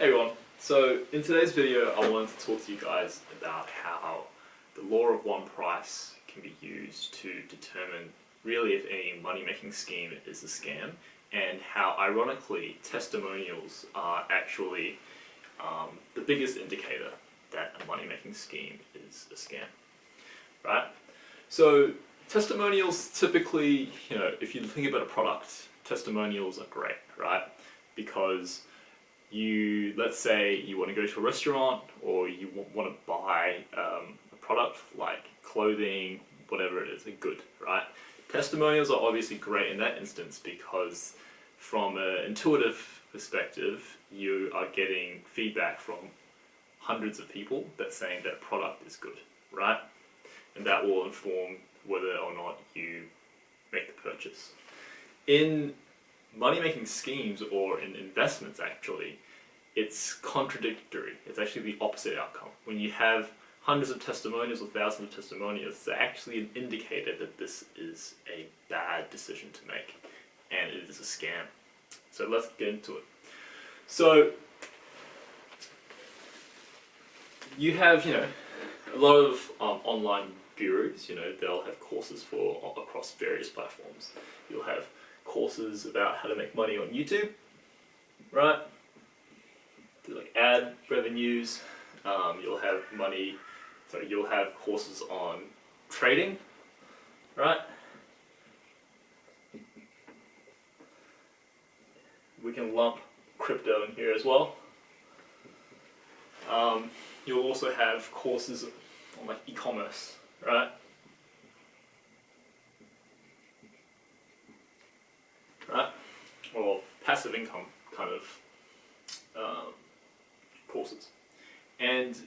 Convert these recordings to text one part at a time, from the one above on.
Hey everyone, so in today's video I wanted to talk to you guys about how the law of one price can be used to determine really if any money-making scheme is a scam, and how ironically testimonials are actually the biggest indicator that a money-making scheme is a scam, right? So testimonials typically, if you think about a product, testimonials are great, right? Because let's say you want to go to a restaurant or you want to buy a product like clothing, whatever it is, a good, right? Testimonials are obviously great in that instance because from an intuitive perspective, you are getting feedback from hundreds of people that's saying that product is good, right? And that will inform whether or not you make the purchase. In money-making schemes or in investments actually, it's contradictory. It's actually the opposite outcome. When you have hundreds of testimonials or thousands of testimonials, it's actually an indicator that this is a bad decision to make and it is a scam. So let's get into it. So you have, a lot of online gurus, they'll have courses across various platforms. You'll have courses about how to make money on YouTube, right? Like ad revenues. You'll have courses on trading, right? We can lump crypto in here as well. You'll also have courses on like e-commerce, right? Or passive income kind of courses. And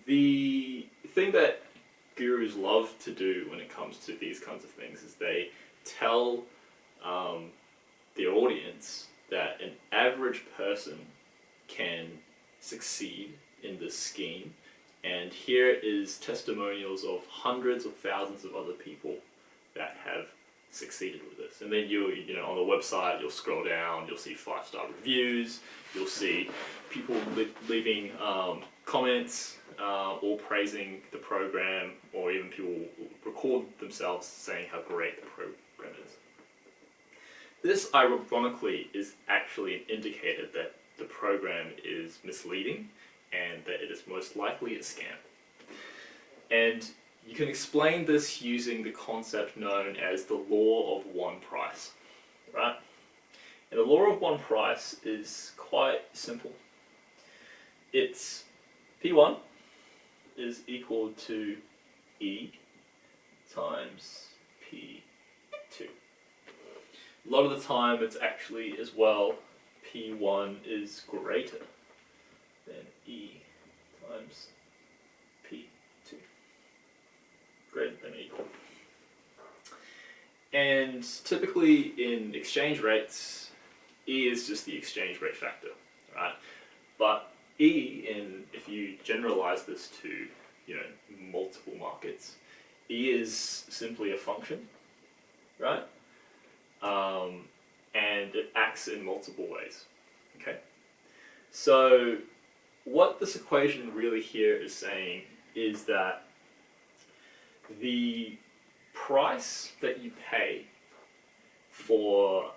the thing that gurus love to do when it comes to these kinds of things is they tell their audience that an average person can succeed in this scheme, and here is testimonials of hundreds of thousands of other people that have succeeded with this. And then on the website, you'll scroll down, you'll see 5-star reviews, you'll see people leaving comments, all praising the program, or even people record themselves saying how great the program is. This, ironically, is actually an indicator that the program is misleading and that it is most likely a scam. And you can explain this using the concept known as the law of one price, right? And the law of one price is quite simple. It's P1 is equal to E times P2. A lot of the time it's actually as well P1 is greater than E times P2. Greater than or equal. And typically in exchange rates, E is just the exchange rate factor, right? But E, if you generalize this to multiple markets, E is simply a function, right? And it acts in multiple ways. Okay. So what this equation really here is saying is that the price that you pay for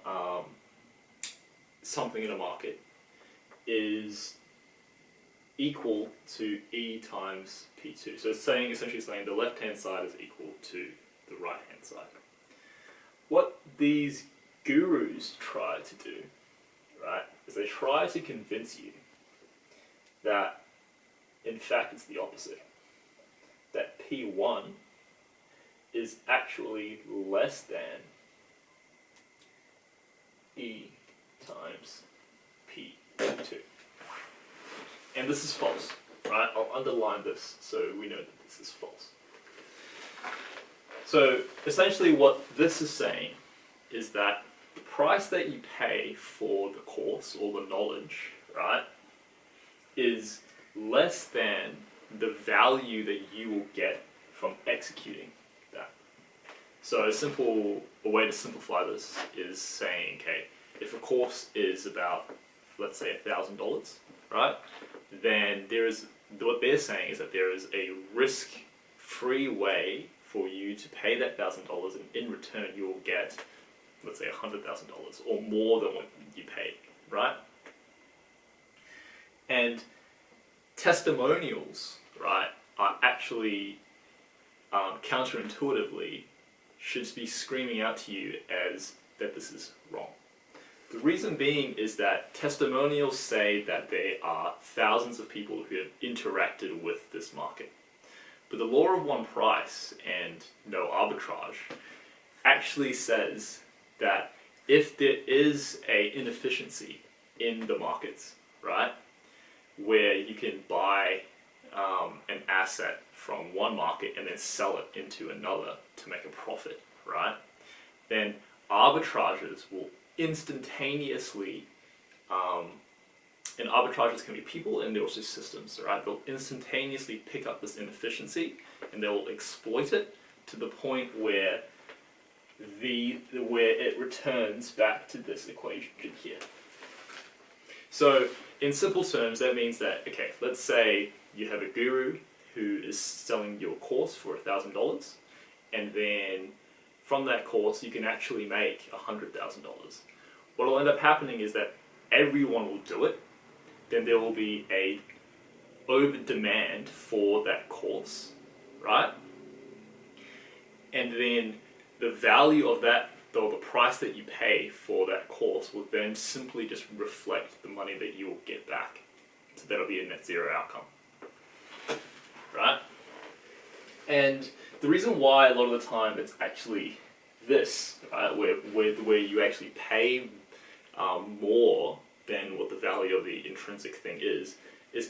something in a market is equal to E times P2. So it's essentially saying the left-hand side is equal to the right-hand side. What these gurus try to do, right, is they try to convince you that in fact it's the opposite. That P1 is actually less than E times P2. And this is false, right? I'll underline this so we know that this is false. So essentially what this is saying is that the price that you pay for the course or the knowledge, right, is less than the value that you will get from executing that. So a way to simplify this is saying, okay, if a course is about, let's say, $1,000, right, then what they're saying is that there is a risk-free way for you to pay that $1,000, and in return you will get, let's say, $100,000 or more than what you paid, right? And testimonials, right, are actually counterintuitively should be screaming out to you as that this is wrong. The reason being is that testimonials say that there are thousands of people who have interacted with this market. But the law of one price and no arbitrage actually says that if there is an inefficiency in the markets, right, where you can buy an asset from one market and then sell it into another to make a profit, right, then arbitrages will instantaneously, and arbitrages can be people and they're also systems, right? They'll instantaneously pick up this inefficiency and they'll exploit it to the point where it returns back to this equation here. So in simple terms, that means that, okay, let's say you have a guru who is selling your course for $1,000, and then from that course you can actually make $100,000. What will end up happening is that everyone will do it, then there will be a over demand for that course, right? And then the value of that, or the price that you pay for that course, will then simply just reflect the money that you will get back. So that'll be a net zero outcome, right? And the reason why a lot of the time it's actually this, right, where you actually pay more than what the value of the intrinsic thing is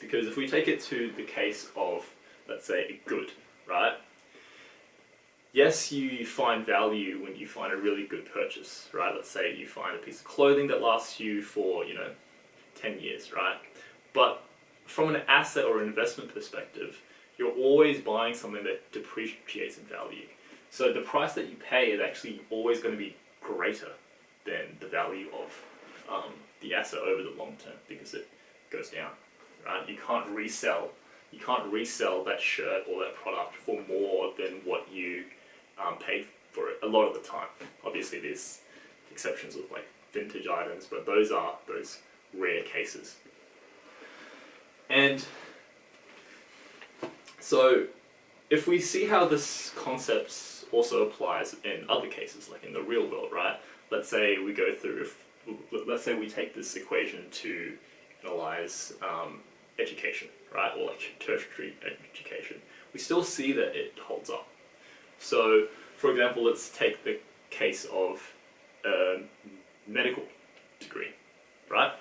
because if we take it to the case of, let's say, a good, right? Yes, you find value when you find a really good purchase, right? Let's say you find a piece of clothing that lasts you for, 10 years, right? But from an asset or investment perspective, you're always buying something that depreciates in value. So the price that you pay is actually always going to be greater than the value of the asset over the long term because it goes down, right? You can't resell that shirt or that product for more than what you paid for it a lot of the time. Obviously there's exceptions with like vintage items, but those are those rare cases. And so if we see how this concept also applies in other cases, like in the real world, right? Let's say we take this equation to analyze education, right? Or like tertiary education. We still see that it holds up. So, for example, let's take the case of a medical degree, right?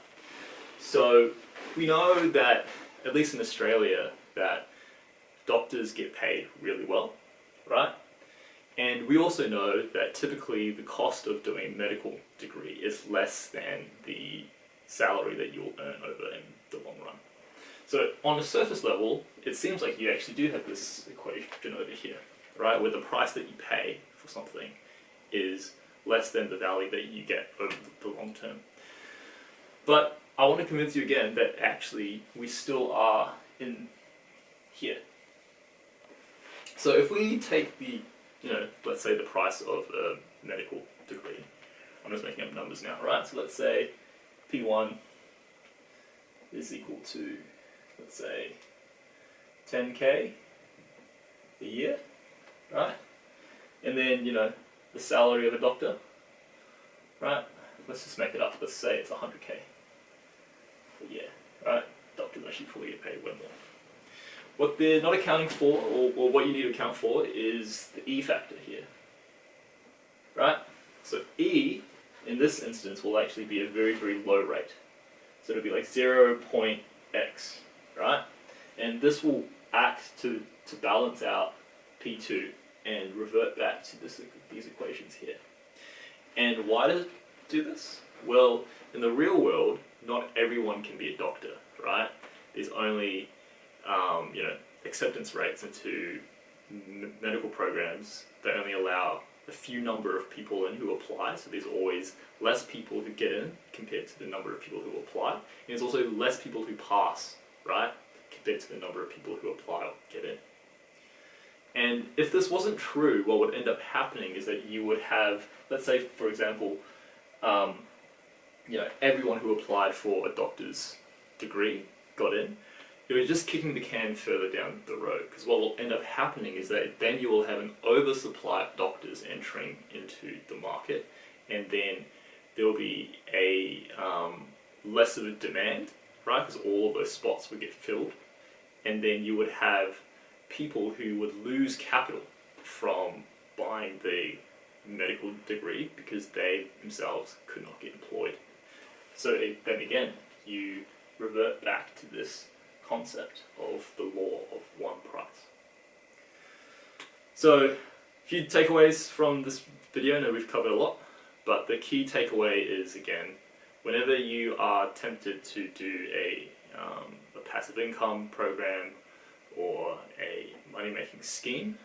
So we know that, at least in Australia, that doctors get paid really well, right? And we also know that typically the cost of doing a medical degree is less than the salary that you'll earn over in the long run. So on the surface level, it seems like you actually do have this equation over here, right? Where the price that you pay for something is less than the value that you get over the long term. But I want to convince you again that actually we still are in here. So if we take the, let's say the price of a medical degree, I'm just making up numbers now, right? So let's say P1 is equal to, let's say, 10K a year, right? And then, the salary of a doctor, right? Let's just make it up. Let's say it's 100K a year, right? Doctors actually probably get paid way more. What they're not accounting for, or what you need to account for, is the E factor here, right? So E, in this instance, will actually be a very, very low rate. So it'll be like 0.x, right? And this will act to balance out P2 and revert back to these equations here. And why does it do this? Well, in the real world, not everyone can be a doctor, right? There's only acceptance rates into medical programs that only allow a few number of people in who apply, so there's always less people who get in compared to the number of people who apply, and there's also less people who pass, right, compared to the number of people who apply or get in. And if this wasn't true, what would end up happening is that you would have, let's say for example, everyone who applied for a doctor's degree got in. It was just kicking the can further down the road, because what will end up happening is that then you will have an oversupply of doctors entering into the market, and then there will be a less of a demand, right, because all of those spots would get filled, and then you would have people who would lose capital from buying the medical degree because they themselves could not get employed. So then again, you revert back to this concept of the law of one price. So, a few takeaways from this video. I know we've covered a lot, but the key takeaway is, again, whenever you are tempted to do a passive income program or a money-making scheme,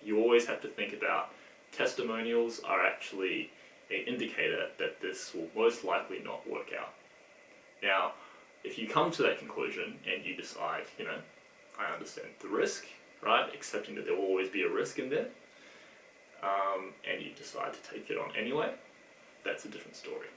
you always have to think about testimonials are actually an indicator that this will most likely not work out. Now, if you come to that conclusion and you decide, I understand the risk, right, accepting that there will always be a risk in there, and you decide to take it on anyway, that's a different story.